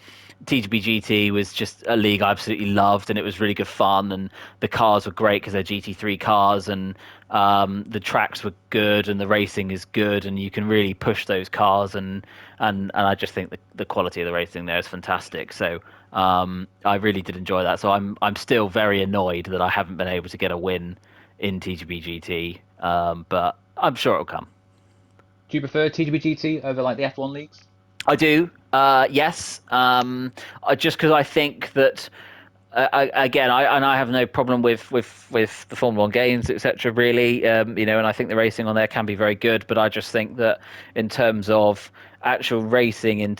TGP GT was just a league I absolutely loved, and it was really good fun, and the cars were great because they're GT3 cars, and the tracks were good, and the racing is good, and you can really push those cars, and I just think the quality of the racing there is fantastic. So I really did enjoy that. So I'm still very annoyed that I haven't been able to get a win in TGP GT, but I'm sure it'll come. Do you prefer TGP GT over like the F1 leagues? I do, yes. Just because I think that, I have no problem with the Formula One games, etc. Really, and I think the racing on there can be very good. But I just think that in terms of actual racing and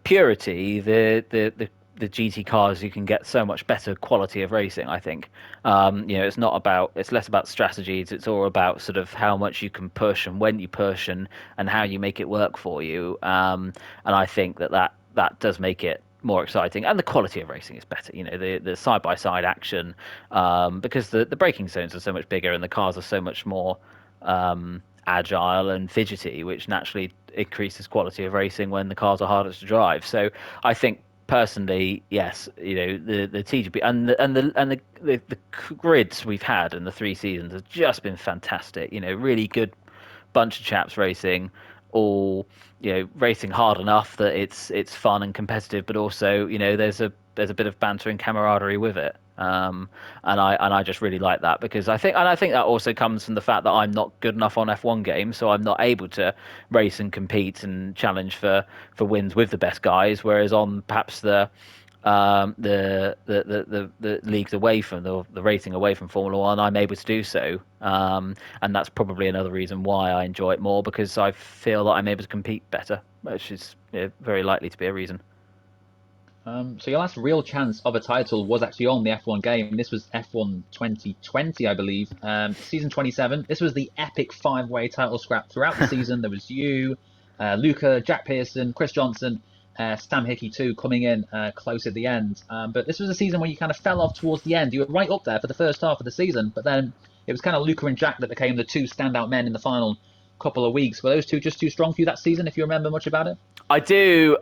purity, the GT cars, you can get so much better quality of racing. I think, it's less about strategies. It's all about sort of how much you can push and when you push and how you make it work for you. And I think that does make it more exciting, and the quality of racing is better. The side by side action, because the braking zones are so much bigger and the cars are so much more agile and fidgety, which naturally increases quality of racing when the cars are harder to drive. So I think personally, yes, the TGP and the grids we've had in the 3 seasons have just been fantastic. Really good bunch of chaps racing, all racing hard enough that it's fun and competitive, but also there's a bit of banter and camaraderie with it. And I just really like that, because I think that also comes from the fact that I'm not good enough on F1 games, so I'm not able to race and compete and challenge for wins with the best guys. Whereas on perhaps the leagues away from the racing away from Formula One, I'm able to do so, and that's probably another reason why I enjoy it more, because I feel that I'm able to compete better, which is very likely to be a reason. So your last real chance of a title was actually on the F1 game. This was F1 2020, I believe. Season 27. This was the epic 5-way title scrap throughout the season. There was you, Luca, Jack Pearson, Chris Johnson, Sam Hickey too, coming in close at the end. But this was a season where you kind of fell off towards the end. You were right up there for the first half of the season, but then it was kind of Luca and Jack that became the two standout men in the final couple of weeks. Were those two just too strong for you that season, if you remember much about it? I do,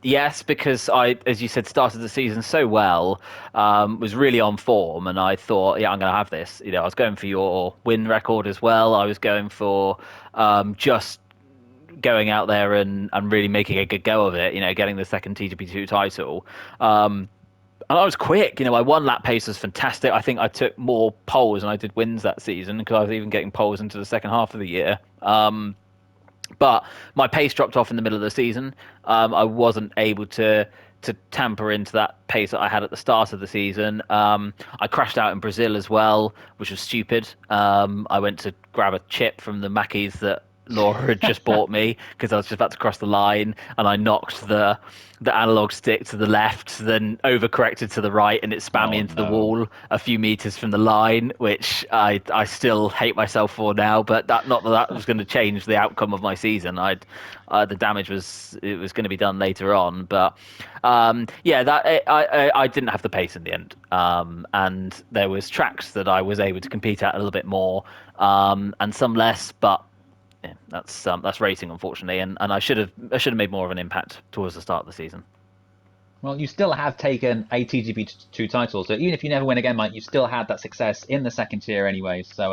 yes, because I, as you said, started the season so well, was really on form, and I thought, yeah, I'm going to have this. I was going for your win record as well. I was going for just going out there and really making a good go of it, getting the second TGP2 title. And I was quick. My one lap pace was fantastic. I think I took more poles than I did wins that season, because I was even getting poles into the second half of the year. But my pace dropped off in the middle of the season. I wasn't able to tamper into that pace that I had at the start of the season. I crashed out in Brazil as well, which was stupid. I went to grab a chip from the Mackies that Laura had just bought me, because I was just about to cross the line, and I knocked the analog stick to the left, then overcorrected to the right, and it spun me into the wall a few meters from the line, which I still hate myself for now. But that was going to change the outcome of my season. The damage was going to be done later on, but I didn't have the pace in the end, and there was tracks that I was able to compete at a little bit more, and some less, but. Yeah, that's racing, unfortunately, and I should have made more of an impact towards the start of the season. Well, you still have taken a TGP2 title, so even if you never win again, Mike, you still had that success in the second tier anyway. So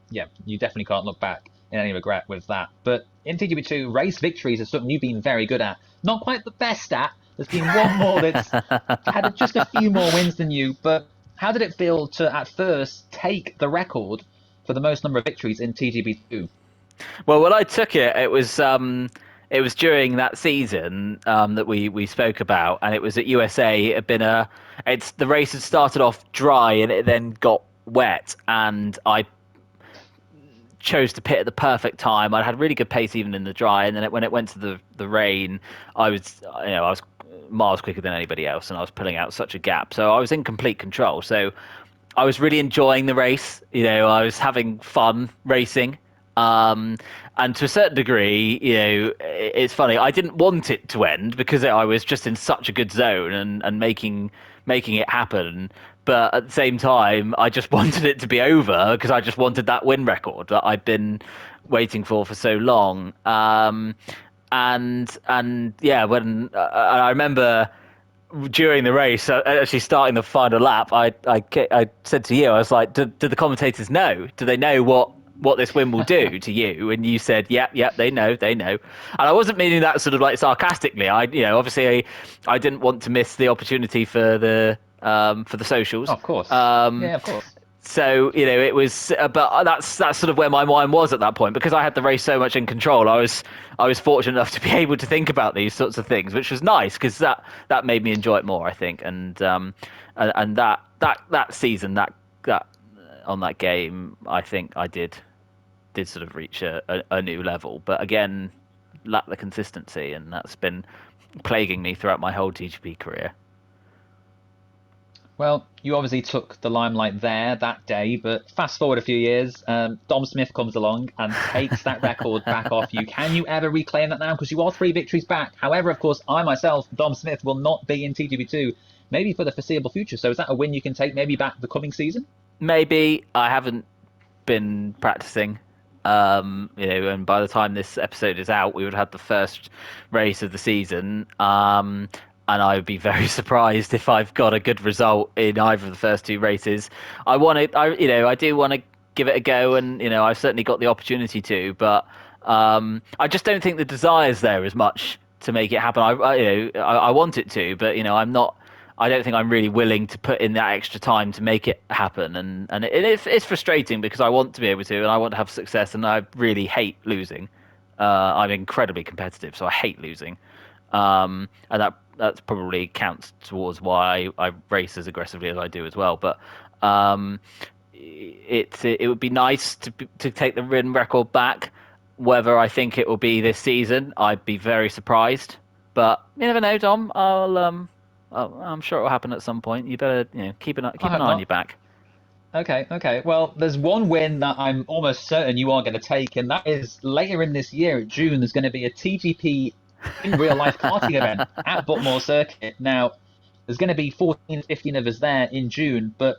yeah, you definitely can't look back in any regret with that. But in TGP2, race victories is something you've been very good at. Not quite the best at. There's been one more that's had just a few more wins than you. But how did it feel to at first take the record for the most number of victories in TGP2? Well, when I took it, it was during that season that we spoke about, and it was at USA. The race had started off dry, and it then got wet, and I chose to pit at the perfect time. I had really good pace even in the dry, and then when it went to the rain, I was miles quicker than anybody else, and I was pulling out such a gap. So I was in complete control. So I was really enjoying the race. I was having fun racing. And to a certain degree, it's funny. I didn't want it to end, because I was just in such a good zone and making it happen. But at the same time, I just wanted it to be over, because I just wanted that win record that I'd been waiting for so long. And yeah, when I remember during the race, actually starting the final lap, I said to you, I was like, do the commentators know? Do they know what this win will do to you? And you said, yep, they know. And I wasn't meaning that sort of like sarcastically. Obviously I didn't want to miss the opportunity for the socials. Of course. Yeah, of course. So it was, but that's sort of where my mind was at that point, because I had the race so much in control. I was fortunate enough to be able to think about these sorts of things, which was nice, because that made me enjoy it more, I think. And that season, that on that game, I think I did sort of reach a new level, but again, lacked the consistency, and that's been plaguing me throughout my whole TGP career. Well, you obviously took the limelight there that day, but fast forward a few years, Dom Smith comes along and takes that record back off you. Can you ever reclaim that now? Because you are 3 victories back. However, of course, I myself, Dom Smith, will not be in TGP2, maybe for the foreseeable future. So is that a win you can take maybe back the coming season? Maybe. I haven't been practicing. And by the time this episode is out, we would have had the first race of the season. and I would be very surprised if I've got a good result in either of the first two races. I do want to give it a go, and I've certainly got the opportunity to, but I just don't think the desire's there as much to make it happen. I want it to, but I'm not. I don't think I'm really willing to put in that extra time to make it happen, and it's frustrating because I want to be able to, and I want to have success, and I really hate losing. I'm incredibly competitive, so I hate losing, and that's probably counts towards why I race as aggressively as I do as well. But it would be nice to take the win record back. Whether I think it will be this season, I'd be very surprised. But you never know, Dom. I'm sure it will happen at some point. You better keep an I eye hope on your not. back. Okay. Well, there's one win that I'm almost certain you are going to take, and that is later in this year, June, there's going to be a TGP in real life karting event at Butmore Circuit. Now, there's going to be 14, 15 of us there in June, but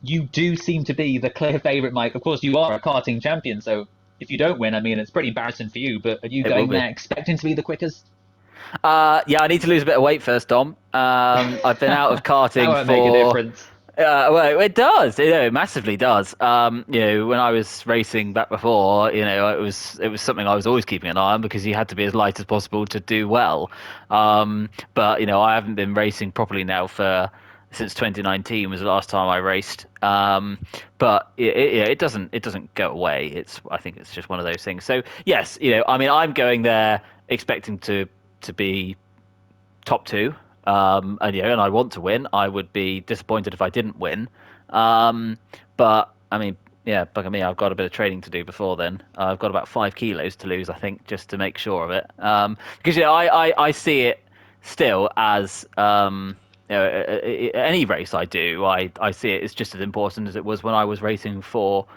you do seem to be the clear favourite, Mike. Of course, you are a karting champion, so if you don't win, I mean, it's pretty embarrassing for you, but are you It will going be. there expecting to be the quickest? Yeah, I need to lose a bit of weight first, Dom. I've been out of That karting won't make a for. difference. Well, it does. It massively does. When I was racing back before, it was something I was always keeping an eye on because you had to be as light as possible to do well. But I haven't been racing properly now for since 2019 was the last time I raced. But it doesn't go away. I think it's just one of those things. So yes, I mean, I'm going there expecting to be top two. And I want to win. I would be disappointed if I didn't win. But I mean, yeah, bugger me, I've got a bit of training to do before then. I've got about 5 kilos to lose, I think, just to make sure of it. Because I see it still as any race I do, I see it as just as important as it was when I was racing for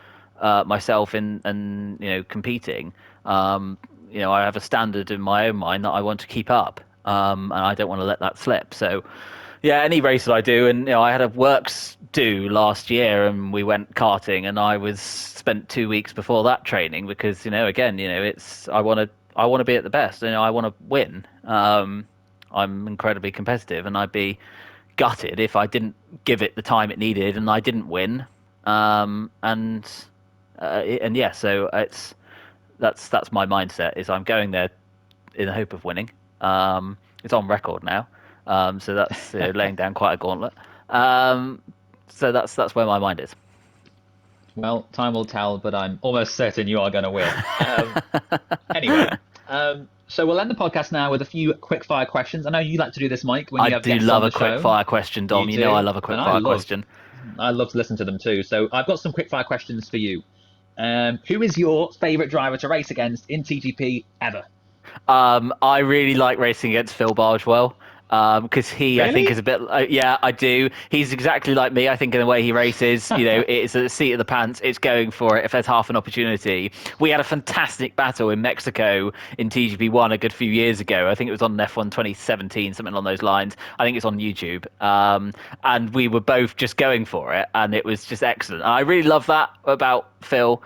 myself and competing. I have a standard in my own mind that I want to keep up, and I don't want to let that slip. So, yeah, any race that I do, and I had a works do last year, and we went karting, and I was spent 2 weeks before that training because again, it's I want to be at the best, I want to win. I'm incredibly competitive, and I'd be gutted if I didn't give it the time it needed and I didn't win. And yeah, so that's my mindset is I'm going there in the hope of winning. It's on record now, so that's laying down quite a gauntlet. Um, so that's where my mind is. Well, time will tell, but I'm almost certain you are going to win. Anyway, so we'll end the podcast now with a few quick fire questions. I know you like to do this, Mike, when I you have do guests love on a the quick show. fire question, You Dom. I do, love a and quick fire question. I love to listen to them too. So I've got some quick fire questions for you. Who is your favourite driver to race against in TGP ever? I really like racing against Phil Bargewell because I think, is Really? a bit. Yeah, I do. He's exactly like me. I think in the way he races, it's a seat of the pants. It's going for it if there's half an opportunity. We had a fantastic battle in Mexico in TGP1 a good few years ago. I think it was on F1 2017, something along those lines. I think it's on YouTube. And we were both just going for it, and it was just excellent. And I really love that about Phil.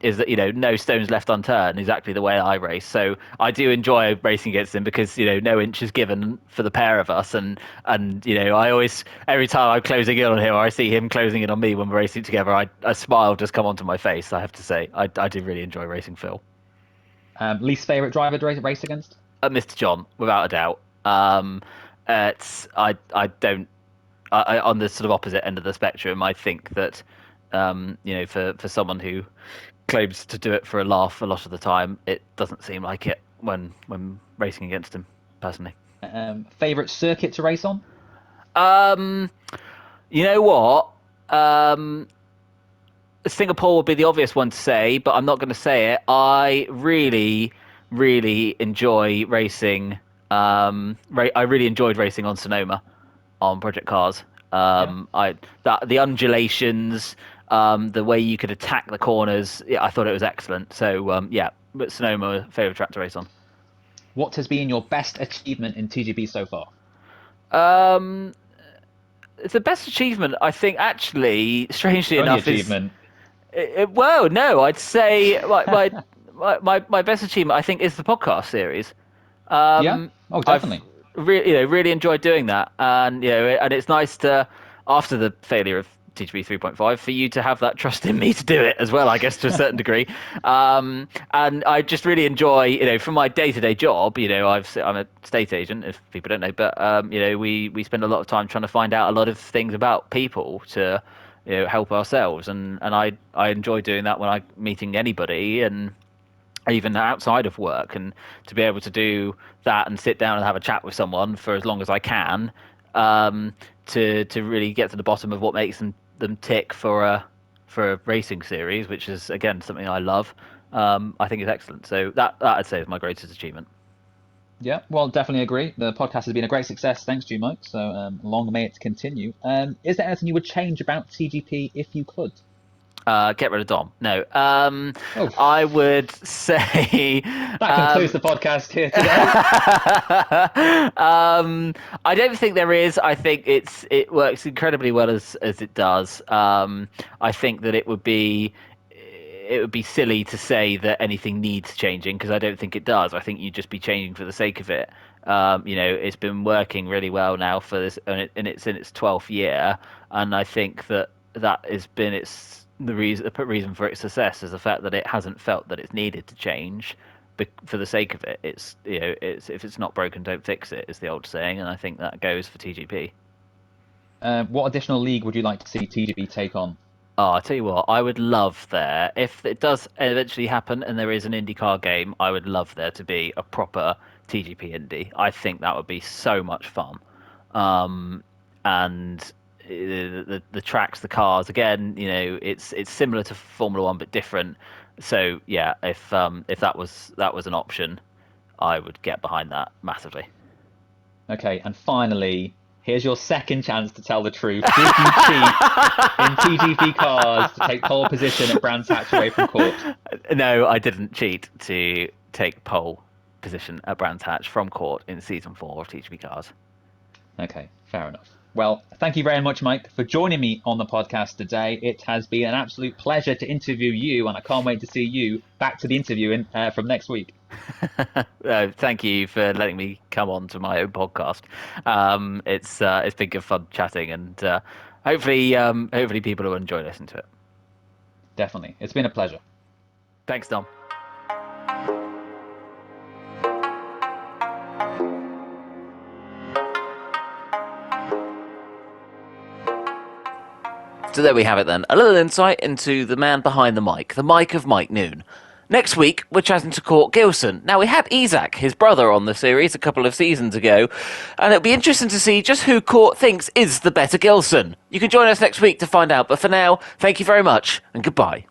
Is that no stones left unturned, exactly the way I race. So I do enjoy racing against him because no inch is given for the pair of us, and I always, every time I'm closing in on him or I see him closing in on me when we're racing together, a smile just come onto my face. I have to say I do really enjoy racing Phil. Least favourite driver to race against? Mr. John, without a doubt. It's I don't on the sort of opposite end of the spectrum. I think that for someone who claims to do it for a laugh a lot of the time, it doesn't seem like it when racing against him, personally. Favourite circuit to race on? Um, you know what? Singapore would be the obvious one to say, but I'm not going to say it. I really, really enjoy racing. I really enjoyed racing on Sonoma on Project Cars. Yeah. The undulations, the way you could attack the corners, yeah, I thought it was excellent. So yeah, but Sonoma favorite track to race on. What has been your best achievement in TGP so far? Um, it's the best achievement I think. Actually, strangely Only enough, is achievement. well, no, I'd say my best achievement I think is the podcast series. Yeah. Um, Oh, I've definitely. really enjoyed doing that, and and it's nice to, after the failure of TGP 3.5, for you to have that trust in me to do it as well, I guess, to a certain degree. And I just really enjoy, from my day-to-day job, I'm a estate agent, if people don't know, but we spend a lot of time trying to find out a lot of things about people to help ourselves, and I enjoy doing that when I'm meeting anybody, and even outside of work, and to be able to do that and sit down and have a chat with someone for as long as I can, to really get to the bottom of what makes them tick for a racing series, which is again something I love. I think is excellent. So that I'd say is my greatest achievement. Yeah, well, definitely agree. The podcast has been a great success, thanks to you, Mike. So long may it continue. Is there anything you would change about TGP if you could? Get rid of Dom. No. Oh, I would say that concludes the podcast here today. I don't think there is. I think it works incredibly well as it does. I think that it would be silly to say that anything needs changing, because I don't think it does. I think you'd just be changing for the sake of it. It's been working really well now for this, and it's in its 12th year, and I think that has been the reason for its success is the fact that it hasn't felt that it's needed to change for the sake of it. It's if it's not broken, don't fix it, is the old saying, and I think that goes for TGP. What additional league would you like to see TGP take on? Oh, I tell you what, I would love there, if it does eventually happen and there is an IndyCar game, I would love there to be a proper TGP Indy. I think that would be so much fun. And the tracks, the cars, again, it's similar to Formula One but different. So yeah, if that was an option, I would get behind that massively. Okay, and finally, here's your second chance to tell the truth. Did you cheat in TGP cars to take pole position at Brands Hatch away from Court? No, I didn't cheat to take pole position at Brands Hatch from Court in season 4 of TGP cars. Okay, fair enough. Well, thank you very much, Mike, for joining me on the podcast today. It has been an absolute pleasure to interview you, and I can't wait to see you back to the interviewing from next week. Thank you for letting me come on to my own podcast. It's been good fun chatting, and hopefully people will enjoy listening to it. Definitely. It's been a pleasure. Thanks, Dom. So there we have it then. A little insight into the man behind the mic of Mike Noon. Next week, we're chatting to Court Gilson. Now, we had Isaac, his brother, on the series a couple of seasons ago, and it'll be interesting to see just who Court thinks is the better Gilson. You can join us next week to find out, but for now, thank you very much, and goodbye.